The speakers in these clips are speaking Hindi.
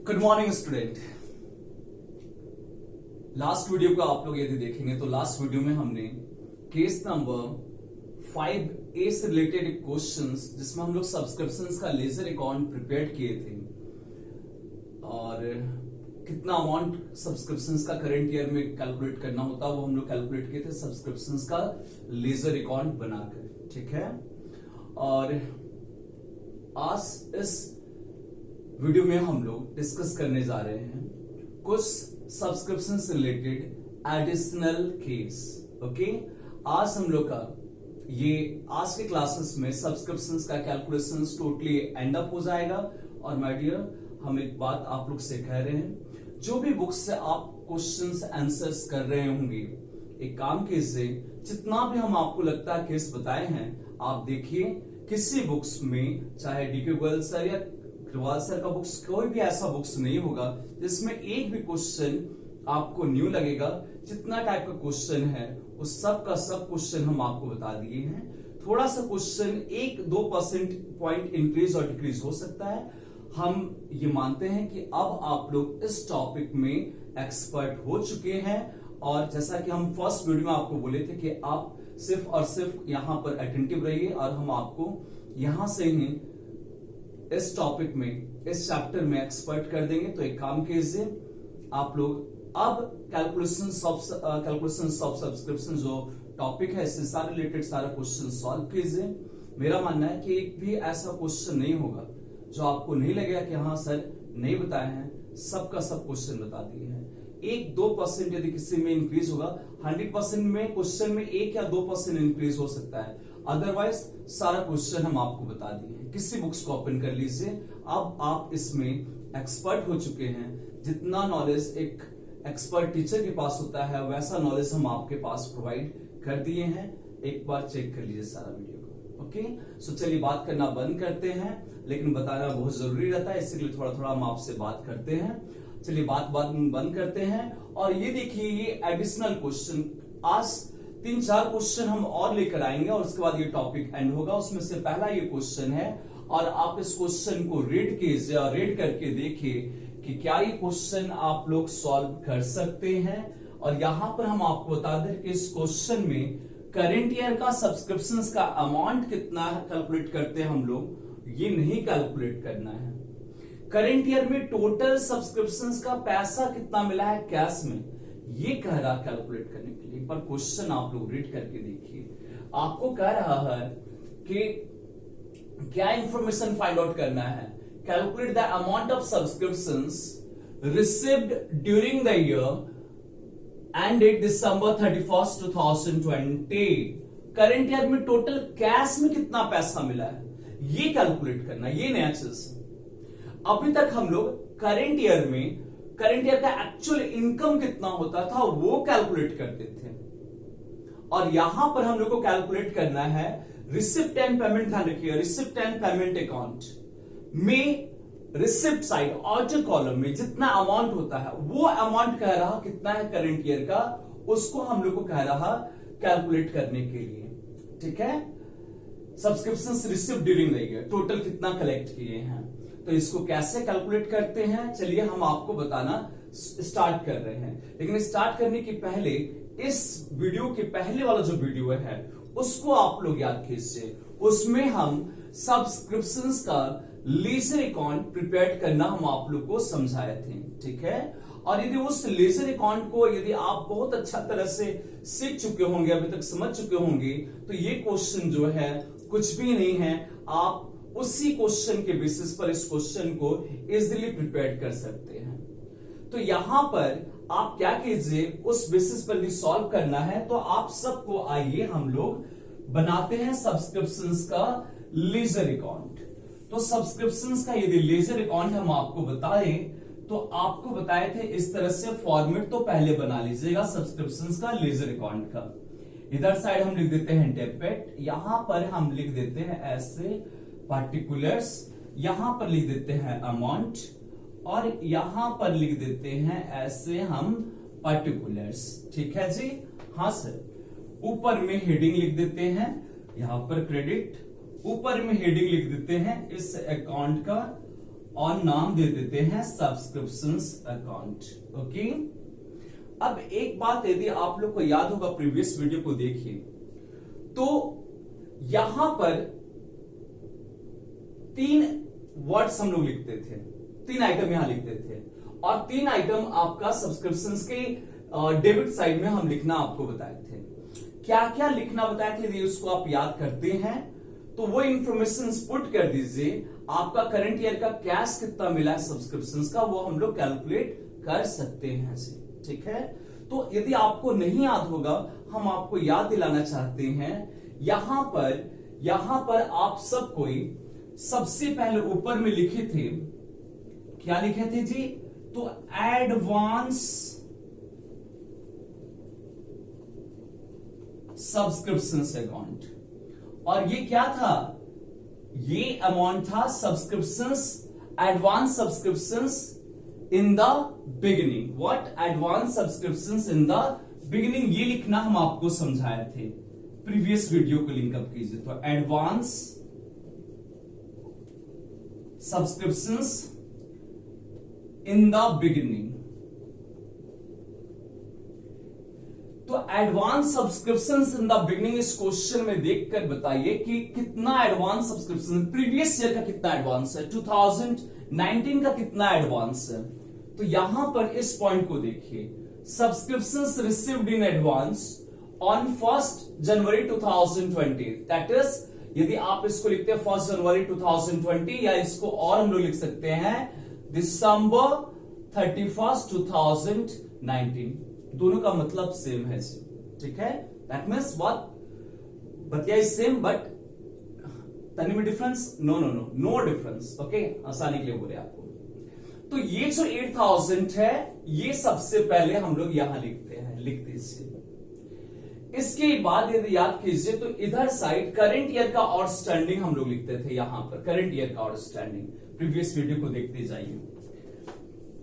Good morning student. Last video को आप लोग यदि देखेंगे तो लास्ट वीडियो में हमने केस नंबर 5A से रिलेटेड क्वेश्चंस जिसमें हम लोग सब्सक्रिप्शंस का लेजर अकाउंट प्रिपेयर किए थे और कितना अमाउंट सब्सक्रिप्शंस का करंट ईयर में कैलकुलेट करना होता वो हम लोग कैलकुलेट किए थे सब्सक्रिप्शंस का लेजर अकाउंट बनाकर। ठीक है, और आज इस वीडियो में हम लोग डिस्कस करने जा रहे हैं कुछ सब्सक्रिप्शन से रिलेटेड एडिशनल केस। ओके, आज हम लोग का ये आज के क्लासेस में सब्सक्रिप्शंस का कैलकुलेशंस टोटली एंड अप हो जाएगा। और माय डियर, हम एक बात आप लोग से कह रहे हैं, जो भी बुक्स से आप क्वेश्चंस आंसर्स कर रहे होंगे, एक काम कीजिए, जितना भी हम आपको लगता है केस बताए हैं आप देखिए, किसी बुक्स में चाहे डीके गोयल सर या अग्रवाल सर का बुक्स, कोई भी ऐसा बुक्स नहीं होगा जिसमें एक भी क्वेश्चन आपको न्यू लगेगा। जितना टाइप का क्वेश्चन है उस सब का सब क्वेश्चन हम आपको बता दिए हैं। थोड़ा सा क्वेश्चन 1-2% पॉइंट इंक्रीज और डिक्रीज हो सकता है। हम ये मानते हैं कि अब आप लोग इस टॉपिक में एक्सपर्ट हो चुके हैं और जैसा कि हम फर्स्ट वीडियो में आपको बोले थे कि आप सिर्फ और सिर्फ यहां पर अटेंटिव रहिए और हम आपको यहां से ही इस टॉपिक में, इस चैप्टर में एक्सपर्ट कर देंगे। तो एक काम कीजिए, आप लोग अब कैलकुलेशन ऑफ सब्सक्रिप्शन जो टॉपिक है इससे सारे रिलेटेड सारा क्वेश्चन सॉल्व कीजिए। मेरा मानना है कि एक भी ऐसा क्वेश्चन नहीं होगा जो आपको नहीं लगेगा कि हाँ सर नहीं बताए हैं, सबका सब क्वेश्चन बता दिए हैं। 1-2% यदि किसी में इंक्रीज होगा, 100% में क्वेश्चन में 1 या 2% इंक्रीज हो सकता है, अदरवाइज सारा क्वेश्चन हम आपको बता दिए हैं। किसी बुक्स को ओपन कर लीजिए, अब आप इसमें एक्सपर्ट हो चुके हैं। जितना नॉलेज एक एक्सपर्ट टीचर के पास होता है वैसा नॉलेज हम आपके पास प्रोवाइड कर दिए हैं। एक बार चेक कर लीजिए सारा वीडियो को। ओके, सो चलिए बात करना बंद करते हैं, लेकिन बताना बहुत जरूरी रहता है, इसलिए थोड़ा थोड़ा हम आपसे बात करते हैं। चलिए बात बंद करते हैं और ये देखिए, ये एडिशनल क्वेश्चन आज 3-4 क्वेश्चन हम और लेकर आएंगे और उसके बाद ये टॉपिक एंड होगा। उसमें से पहला ये क्वेश्चन है और आप इस क्वेश्चन को रीड कीजिए और रीड करके देखिए कि क्या ये क्वेश्चन आप लोग सॉल्व कर सकते हैं। और यहां पर हम आपको बता दें कि इस क्वेश्चन में करंट ईयर का सब्सक्रिप्शंस का अमाउंट कितना कैलकुलेट करते हैं हम लोग, ये नहीं कैलकुलेट करना है। करंट ईयर में टोटल सब्सक्रिप्शंस का पैसा कितना मिला है कैश में, ये कह रहा कैलकुलेट करने के लिए। पर क्वेश्चन आप लोग रीड करके देखिए, आपको कह रहा है कि क्या इंफॉर्मेशन फाइंड आउट करना है। Calculate the amount of subscriptions received during the year ended December 31st, 2020। Current year में टोटल कैश में कितना पैसा मिला है ये कैलकुलेट करना, ये नया चीज। अभी तक हम लोग करंट ईयर का एक्चुअल इनकम कितना होता था वो कैलकुलेट करते थे, और यहां पर हम लोग को कैलकुलेट करना है रिसिप्ट एंड पेमेंट। ध्यान रखिए, रिसिप्ट एंड पेमेंट अकाउंट में रिसिप्ट साइड आउटर कॉलम में जितना अमाउंट होता है वो अमाउंट कह रहा कितना है करंट ईयर का, उसको हम लोग को कह रहा कैलकुलेट करने के लिए। ठीक है, subscriptions received during the year total कितना कलेक्ट किए हैं, तो इसको कैसे कैलकुलेट करते हैं चलिए हम आपको बताना स्टार्ट कर रहे हैं। लेकिन स्टार्ट करने के पहले इस वीडियो के पहले वाला जो वीडियो है उसको आप लोग याद कीजिए। उसमें हम सब्सक्रिप्शंस का लेजर अकाउंट प्रिपेयर करना हम आप लोग को समझाए थे। ठीक है, और यदि उस लेजर अकाउंट को यदि आप बहुत अच्छा तरह से सीख चुके होंगे, अभी तक समझ चुके होंगे, तो ये क्वेश्चन जो है कुछ भी नहीं है। आप उसी क्वेश्चन के बेसिस पर इस क्वेश्चन को इजीली प्रिपेयर कर सकते हैं। तो यहां पर आप क्या कीजिए, उस बेसिस पर भी सॉल्व करना है। तो आप सबको आइए हम लोग बनाते हैं सब्सक्रिप्शंस का लेजर अकाउंट। तो सब्सक्रिप्शंस का यदि लेजर अकाउंट हम आपको बताएं तो आपको बताए थे इस तरह से फॉर्मेट तो पहले बना लीजिएगा सब्सक्रिप्शंस का लेजर अकाउंट का। इधर साइड हम लिख देते हैं डेबिट, यहां पर हम लिख देते हैं ऐसे पार्टिकुलर्स, यहां पर लिख देते हैं अमाउंट और यहां पर लिख देते हैं ऐसे हम पार्टिकुलर्स। ठीक है जी, हाँ सर। ऊपर में हेडिंग लिख देते हैं, यहां पर क्रेडिट, ऊपर में हेडिंग लिख देते हैं इस अकाउंट का और नाम दे देते हैं सब्सक्रिप्शंस अकाउंट। ओके, अब एक बात यदि आप लोग को याद होगा, प्रीवियस वीडियो को देखिए तो यहां पर 3 वर्ड्स हम लोग लिखते थे, 3 आइटम यहां लिखते थे, और 3 आइटम आपका सब्सक्रिप्शंस के डेबिट साइड में हम लिखना आपको बताए थे। क्या क्या लिखना बताए थे, यदि उसको आप याद करते हैं तो वो इंफॉर्मेशन पुट कर दीजिए। आपका करंट ईयर का कैश कितना मिला है सब्सक्रिप्शंस का, वो हम लोग कैलकुलेट कर सकते हैं। ठीक है, तो यदि आपको नहीं याद होगा, हम आपको याद दिलाना चाहते हैं। यहां पर आप सब कोई सबसे पहले ऊपर में लिखे थे, क्या लिखे थे जी, तो एडवांस सब्सक्रिप्शंस अकाउंट, और ये क्या था, ये अमाउंट था subscriptions, advance subscriptions in the beginning. What, advance subscriptions in the beginning, ये लिखना हम आपको समझाए थे। प्रीवियस वीडियो को लिंक अप कीजिए, तो advance subscriptions in the beginning. तो advance subscriptions in the beginning इस क्वेश्चन में देखकर बताइए कि कितना एडवांस सब्सक्रिप्शन, प्रीवियस ईयर का कितना एडवांस है, 2019 का कितना एडवांस है। तो यहां पर इस पॉइंट को देखिए, subscriptions received in advance on 1 January 2020, that is, यदि आप इसको लिखते हैं 1 जनवरी 2020, या इसको और हम लोग लिख सकते हैं दिसंबर 31, 2019, दोनों का मतलब सेम है। ठीक है, दैट मीन्स व्हाट, बतिया इज सेम बट तनी में डिफरेंस, नो डिफरेंस। ओके, आसानी के लिए बोले आपको। तो ये जो 8000 है, ये सबसे पहले हम लोग यहां लिखते हैं, लिख दीजिए। इसके बाद यदि याद कीजिए तो इधर साइड करंट ईयर का आउटस्टैंडिंग हम लोग लिखते थे, यहां पर करंट ईयर का आउटस्टैंडिंग, प्रीवियस वीडियो को देखते जाइए।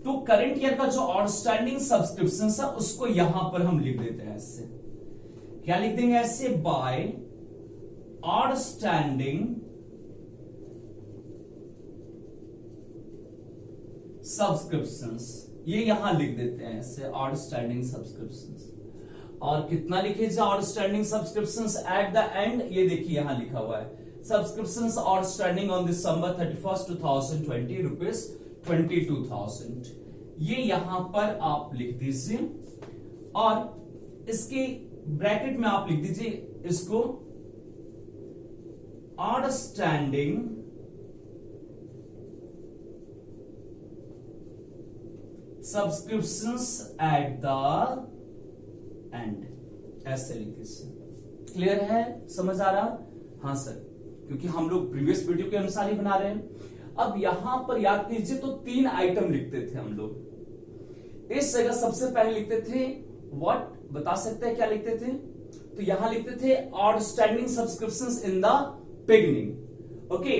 तो करंट ईयर का जो आउटस्टैंडिंग सब्सक्रिप्शन है उसको यहां पर हम लिख देते हैं ऐसे, क्या लिख देंगे ऐसे, बाय आउटस्टैंडिंग सब्सक्रिप्शंस, ये यहां लिख देते हैं ऐसे, आउटस्टैंडिंग सब्सक्रिप्शंस। और कितना लिखिए outstanding subscriptions at the end, ये देखिए यहां लिखा हुआ है, subscriptions outstanding on December 31, 2020 rupees 22,000, ये यहां पर आप लिख दीजिए। और इसके ब्रैकेट में आप लिख दीजिए इसको, outstanding subscriptions at the end, ऐसे लिख दीजिए। क्लियर है, समझ आ रहा? हाँ सर, क्योंकि हम लोग प्रीवियस वीडियो के अनुसार ही बना रहे हैं। अब यहां पर याद कीजिए तो 3 आइटम लिखते थे हम लोग। इस जगह सबसे पहले लिखते थे व्हाट, बता सकते हैं क्या लिखते थे, तो यहां लिखते थे outstanding subscriptions in the beginning. Okay,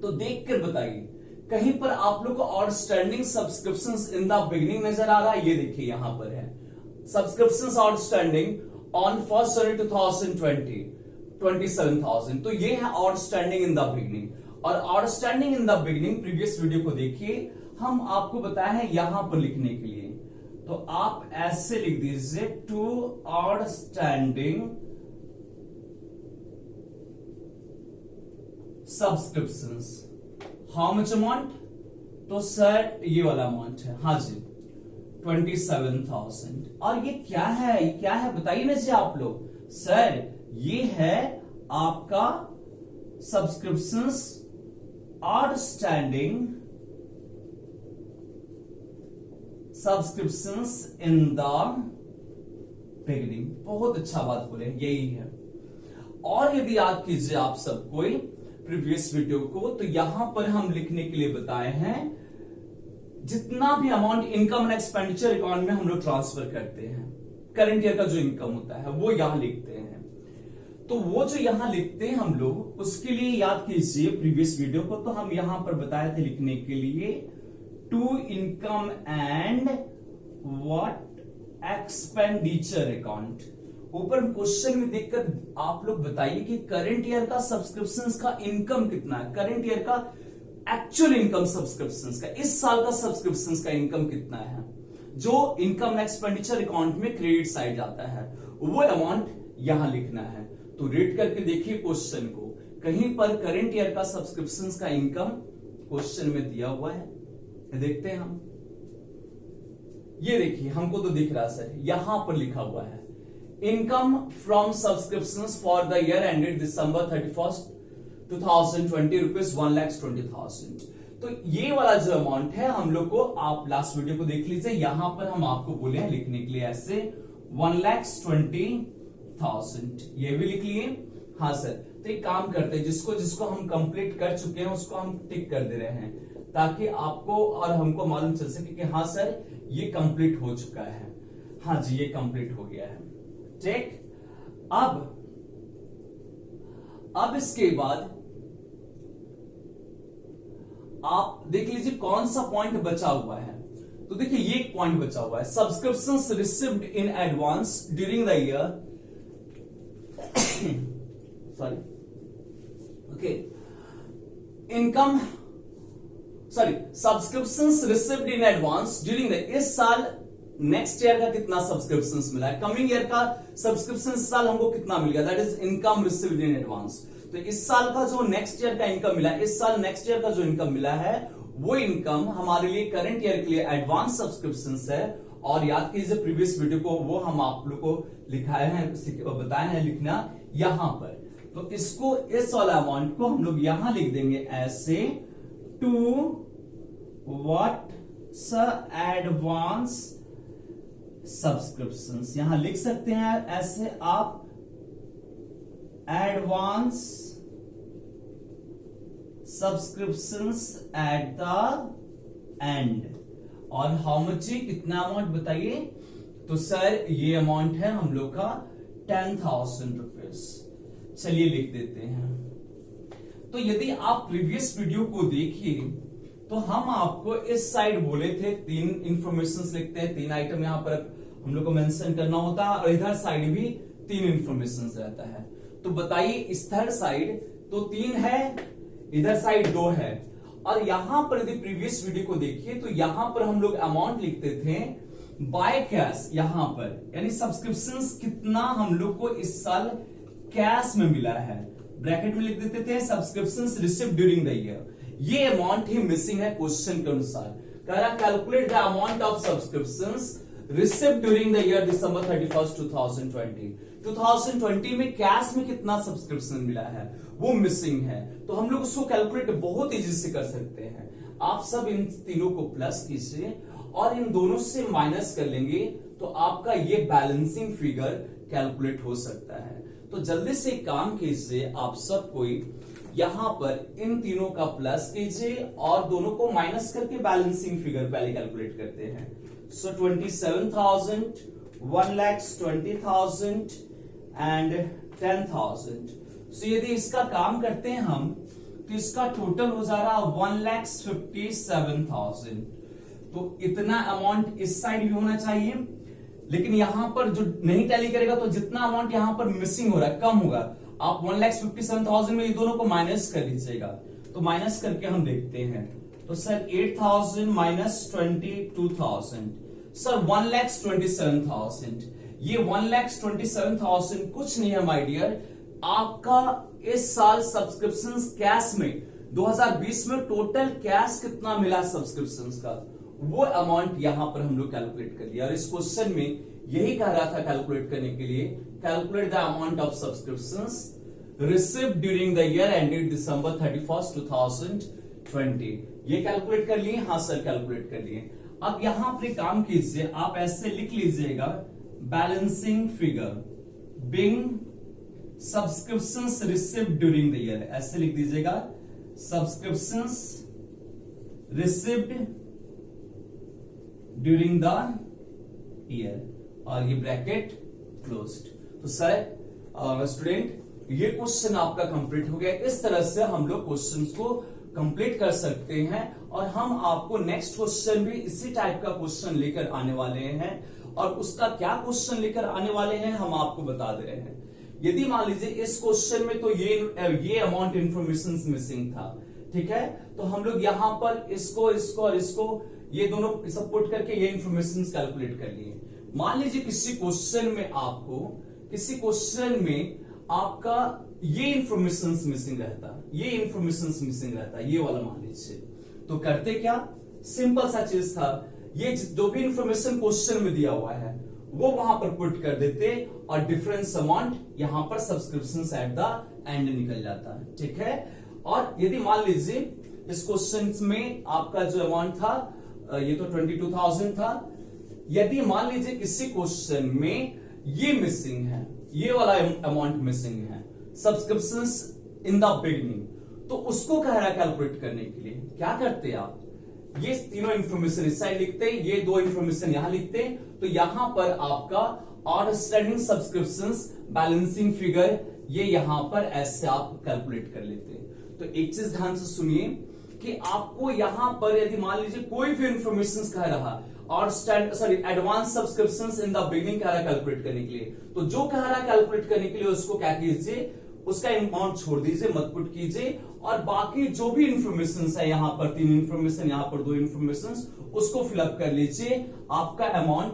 तो देखकर बताइए कहीं पर आप लोग को outstanding subscriptions in the beginning नजर आ रहा है? ये देखिए यहां पर है, सब्सक्रिप्शंस आउटस्टैंडिंग ऑन 1 जनवरी 2020 27,000, तो ये है आउटस्टैंडिंग इन द बिगिनिंग। और outstanding in the beginning previous video को देखिए, हम आपको बताया है यहां पर लिखने के लिए, तो आप ऐसे लिख दीजिए, to outstanding subscriptions, how much amount, तो सर ये वाला अमाउंट है, हाँ जी 27,000। और ये क्या है, ये क्या है बताइए ना जी आप लोग, सर ये है आपका subscriptions outstanding subscriptions in the beginning. बहुत अच्छा बात बोले, यही है। और यदि याद कीजिए आप सब कोई प्रीवियस वीडियो को, तो यहां पर हम लिखने के लिए बताए हैं जितना भी amount income and expenditure account में हम लोग ट्रांसफर करते हैं, करंट ईयर का जो इनकम होता है वो यहां लिखते हैं। तो वो जो यहां लिखते हैं हम लोग, उसके लिए याद कीजिए प्रीवियस वीडियो को, तो हम यहां पर बताए थे लिखने के लिए to income and what expenditure account. ऊपर क्वेश्चन में देखकर आप लोग बताइए कि करंट ईयर का सब्सक्रिप्शंस का इनकम कितना है, करंट ईयर का एक्चुअल इनकम सब्सक्रिप्शंस का, इस साल का सब्सक्रिप्शंस का इनकम कितना है, जो इनकम एक्सपेंडिचर अकाउंट में क्रेडिट साइड जाता है, वो अमाउंट यहां लिखना है। तो रीड करके देखिए क्वेश्चन को, कहीं पर करंट ईयर का सब्सक्रिप्शंस का इनकम क्वेश्चन में दिया हुआ है, देखते हैं हम। ये देखिए, हमको तो दिख रहा सर, यहां पर लिखा हुआ है income from subscriptions for the year ended December 31st 2020 rupees 1,20,000। तो ये वाला जो अमाउंट है हम लोग को, आप लास्ट वीडियो को देख लीजिए, यहां पर हम आपको बोले हैं लिखने के लिए ऐसे 1,20,000, ये भी लिख लिए। हाँ सर, तो एक काम करते हैं, जिसको जिसको हम कंप्लीट कर चुके हैं उसको हम टिक कर दे रहे हैं, ताकि आपको और हमको मालूम चल सके कि हाँ सर ये कंप्लीट हो चुका है। हाँ जी, ये कंप्लीट हो गया है। ठीक, अब इसके बाद आप देख लीजिए कौन सा पॉइंट बचा हुआ है। तो देखिए ये एक पॉइंट बचा हुआ है, subscriptions received in advance during the year, sorry, okay, income, sorry, subscriptions received in advance during the, इस साल नेक्स्ट ईयर का कितना सब्सक्रिप्शंस मिला है, कमिंग ईयर का सब्सक्रिप्शन इस साल हमको कितना मिल गया, that is income received in advance. तो इस साल का जो नेक्स्ट ईयर का इनकम मिला है, इस साल नेक्स्ट ईयर का जो इनकम मिला है, वो इनकम हमारे लिए करंट ईयर के लिए एडवांस सब्सक्रिप्शंस है। और याद कीजिए प्रीवियस वीडियो को, वो हम आप लोग को लिखाए हैं, बताए हैं लिखना यहां पर। तो इसको, इस वाला अमाउंट को हम लोग यहां लिख देंगे ऐसे, टू व्हाट्स एडवांस सब्सक्रिप्शंस, यहां लिख सकते हैं ऐसे आप, advance subscriptions at the end. और हाउ मच, कितना अमाउंट बताइए। तो सर ये अमाउंट है हम लोग का 10,000 रुपीज। चलिए लिख देते हैं। तो यदि आप प्रीवियस वीडियो को देखिए तो हम आपको इस साइड बोले थे 3 इंफॉर्मेशन लिखते हैं, 3 आइटम यहां पर हम लोग को मेंशन करना होता है, और इधर साइड भी 3 इंफॉर्मेशन रहता है। तो बताइए इस थर्ड साइड तो 3 है, इधर साइड 2 है, और यहां पर यदि प्रीवियस वीडियो को देखिए तो यहां पर हम लोग अमाउंट लिखते थे बाय कैश, यहां पर यानी सब्सक्रिप्शंस कितना हम लोग को इस साल कैश में मिला है, ब्रैकेट में लिख देते थे subscriptions received during the year. ये अमाउंट ही मिसिंग है क्वेश्चन के अनुसार, कह रहा calculate the amount of subscriptions received during the year December 31st 2020। 2020 में कैश में कितना सब्सक्रिप्शन मिला है वो मिसिंग है। तो हम लोग उसको कैलकुलेट बहुत इजी से कर सकते हैं। आप सब इन तीनों को प्लस कीजिए और इन दोनों से माइनस कर लेंगे तो आपका ये बैलेंसिंग फिगर कैलकुलेट हो सकता है। तो जल्दी से काम कीजिए, आप सब कोई यहां पर इन तीनों का प्लस कीजिए और दोनों को माइनस करके बैलेंसिंग फिगर पहले कैलकुलेट करते हैं। सो 27,000, 1,20,000 एंड 10,000। सो यदि इसका काम करते हैं हम तो इसका टोटल हो जा रहा 1,57,000। तो इतना अमाउंट इस साइड भी होना चाहिए, लेकिन यहां पर जो नहीं टैली करेगा तो जितना अमाउंट यहां पर मिसिंग हो रहा है कम होगा। आप 1,57,000 में ये दोनों को माइनस कर लीजिएगा। तो माइनस करके हम देखते हैं। तो सर 8,000 माइनस 22,000, सर 1,27,000। ये 1,27,000 कुछ नहीं है माय डियर, आपका इस साल सब्सक्रिप्शंस कैश में 2020 में टोटल कैश कितना मिला सब्सक्रिप्शंस का, वो अमाउंट यहां पर हम लोग कैलकुलेट कर लिया। और इस क्वेश्चन में यही कह रहा था कैलकुलेट करने के लिए, calculate the amount of subscriptions received during the year ended December 31st 2020। ये कैलकुलेट कर लिए। हाँ सर कैलकुलेट कर लिए। अब यहां पर काम कीजिए, आप ऐसे लिख लीजिएगा balancing figure being subscriptions received during the year, ऐसे लिख दीजिएगा subscriptions received during the year, और ये ब्रैकेट क्लोज्ड। तो सर स्टूडेंट ये क्वेश्चन आपका कंप्लीट हो गया। इस तरह से हम लोग क्वेश्चंस को कंप्लीट कर सकते हैं, और हम आपको नेक्स्ट क्वेश्चन भी इसी टाइप का क्वेश्चन लेकर आने वाले हैं, और उसका क्या क्वेश्चन लेकर आने वाले हैं हम आपको बता दे रहे हैं। यदि मान लीजिए इस क्वेश्चन में तो ये अमाउंट इंफॉर्मेशन मिसिंग था, ठीक है, तो हम लोग यहां पर इसको इसको और इसको ये दोनों सब पुट करके ये इंफॉर्मेशन कैलकुलेट कर लिए। मान लीजिए किसी क्वेश्चन में आपका ये इंफॉर्मेशन मिसिंग रहता, ये वाला मान लीजिए, तो करते क्या, सिंपल सा चीज था, ये जो भी इंफॉर्मेशन क्वेश्चन में दिया हुआ है वो वहां पर पुट कर देते और डिफरेंस अमाउंट यहां पर सब्सक्रिप्शन एट द एंड निकल जाता है, ठीक है। और यदि मान लीजिए इस क्वेश्चन में आपका जो अमाउंट था ये तो 22,000 था, यदि मान लीजिए किसी क्वेश्चन में ये मिसिंग है, ये वाला अमाउंट मिसिंग है, सब्सक्रिप्शंस इन द बिगिनिंग, तो उसको कह रहा है कैलकुलेट करने के लिए क्या करते आप, ये तीनों इंफॉर्मेशन इस साइड लिखते, ये दो इंफॉर्मेशन यहां लिखते, तो यहां पर आपका आउटस्टैंडिंग सब्सक्रिप्शंस बैलेंसिंग फिगर ये यहां पर ऐसे आप कैलकुलेट कर लेते। तो एक चीज ध्यान से सुनिए कि आपको यहां पर यदि मान लीजिए कोई भी इंफॉर्मेशन कह रहा और advance subscriptions in the beginning कह रहा है कैलकुलेट करने के लिए, तो जो कह रहा है कैलकुलेट करने के लिए उसको क्या कीजिए, उसका अमाउंट छोड़ दीजिए, मत पुट कीजिए, और बाकी जो भी इंफॉर्मेशन है, यहां पर 3 इंफॉर्मेशन, यहां पर 2 इंफॉर्मेशन, उसको फिलअप कर लीजिए, आपका amount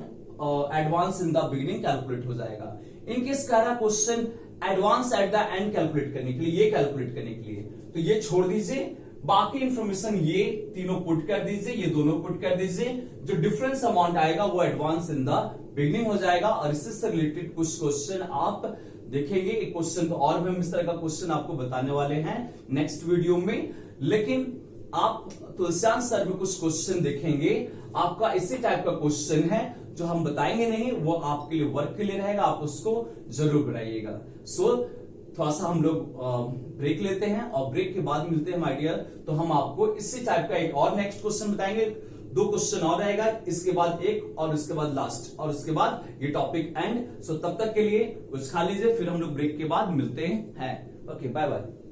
advance in the beginning calculate हो जाएगा। इनकेस कह रहा question advance at the end calculate करने के लिए, ये कैलकुलेट करने के लिए, तो ये छोड़ दीजिए, बाकी इंफॉर्मेशन ये तीनों पुट कर दीजिए, ये दोनों पुट कर दीजिए, जो डिफरेंस अमाउंट आएगा वो एडवांस इन द बिगिनिंग हो जाएगा। और इससे रिलेटेड कुछ क्वेश्चन आप देखेंगे, एक क्वेश्चन तो और भी हम इस तरह का क्वेश्चन आपको बताने वाले हैं नेक्स्ट वीडियो में, लेकिन आप तुलसीराम सर में कुछ क्वेश्चन देखेंगे, आपका इसी टाइप का क्वेश्चन है जो हम बताएंगे नहीं, वो आपके लिए वर्क के लिए रहेगा, आप उसको जरूर बनाइएगा। सो थोड़ा सा हम लोग ब्रेक लेते हैं और ब्रेक के बाद मिलते हैं माय डियर, तो हम आपको इसी टाइप का एक और नेक्स्ट क्वेश्चन बताएंगे, 2 क्वेश्चन और रहेगा, इसके बाद एक और इसके बाद लास्ट, और उसके बाद ये टॉपिक एंड। सो तब तक के लिए कुछ खा लीजिए, फिर हम लोग ब्रेक के बाद मिलते हैं। Okay, bye bye.